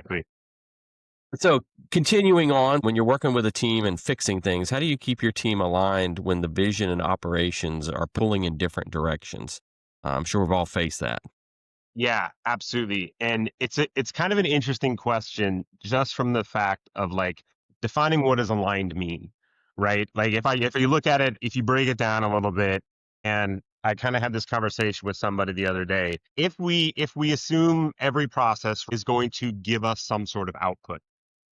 Exactly. So, continuing on, when you're working with a team and fixing things, how do you keep your team aligned when the vision and operations are pulling in different directions? I'm sure we've all faced that. Yeah, absolutely. And it's kind of an interesting question just from the fact of like defining what does aligned mean, right? Like if you look at it, if you break it down a little bit, and I kind of had this conversation with somebody the other day. If we assume every process is going to give us some sort of output,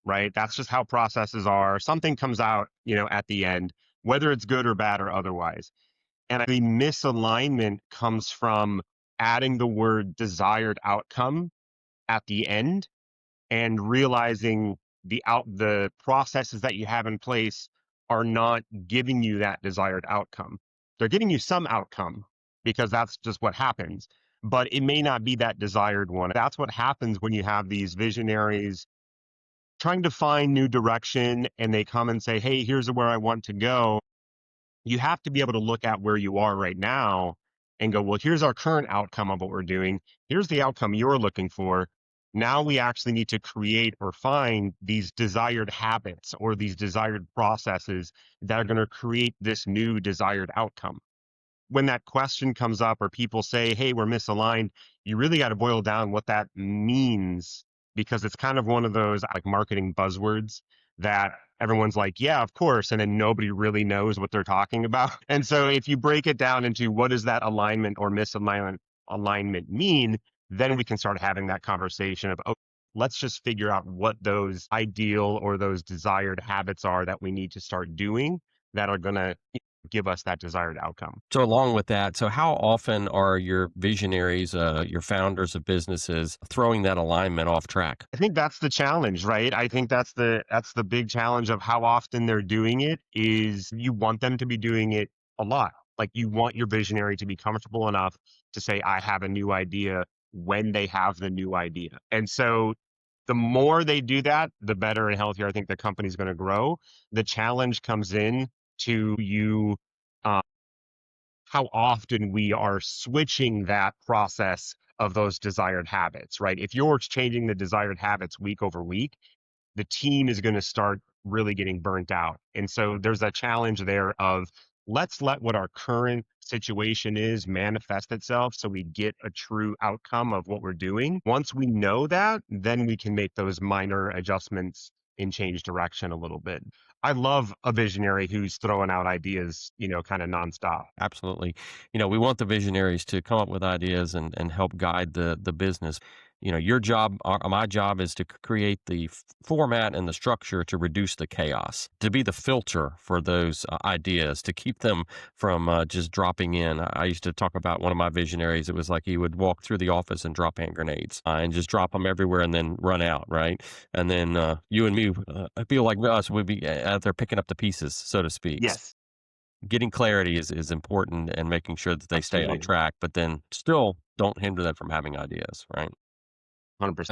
right? That's just how processes are. Something comes out, at the end, whether it's good or bad or otherwise. And the misalignment comes from adding the word desired outcome at the end and realizing the processes that you have in place are not giving you that desired outcome. They're giving you some outcome because that's just what happens, but it may not be that desired one. That's what happens when you have these visionaries trying to find new direction and they come and say, "Hey, here's where I want to go." You have to be able to look at where you are right now and go, well, here's our current outcome of what we're doing. Here's the outcome you're looking for. Now we actually need to create or find these desired habits or these desired processes that are going to create this new desired outcome. When that question comes up or people say, hey, we're misaligned, you really got to boil down what that means because it's kind of one of those like marketing buzzwords that everyone's like, yeah, of course. And then nobody really knows what they're talking about. And so if you break it down into what does that alignment or misalignment mean, then we can start having that conversation of, oh, let's just figure out what those ideal or those desired habits are that we need to start doing that are going to give us that desired outcome. So, along with that, so how often are your visionaries, your founders of businesses, throwing that alignment off track? I think that's the challenge, right? I think that's the big challenge of how often they're doing it is you want them to be doing it a lot. Like you want your visionary to be comfortable enough to say, I have a new idea when they have the new idea. And so the more they do that, the better and healthier I think the company's going to grow. The challenge comes in to you uh, how often we are switching that process of those desired habits, right? If you're changing the desired habits week over week, the team is going to start really getting burnt out. And so there's a challenge there of let's let what our current situation is manifest itself so we get a true outcome of what we're doing. Once we know that, then we can make those minor adjustments and change direction a little bit. I love a visionary who's throwing out ideas, kind of nonstop. Absolutely. We want the visionaries to come up with ideas and help guide the business. Your job, my job is to create the format and the structure to reduce the chaos, to be the filter for those ideas, to keep them from just dropping in. I used to talk about one of my visionaries. It was like he would walk through the office and drop hand grenades and just drop them everywhere and then run out, right? And then you and me, I feel like us would be out there picking up the pieces, so to speak. Yes, Getting clarity is important and making sure that they stay on absolutely. track, but then still don't hinder them from having ideas, right? 100%.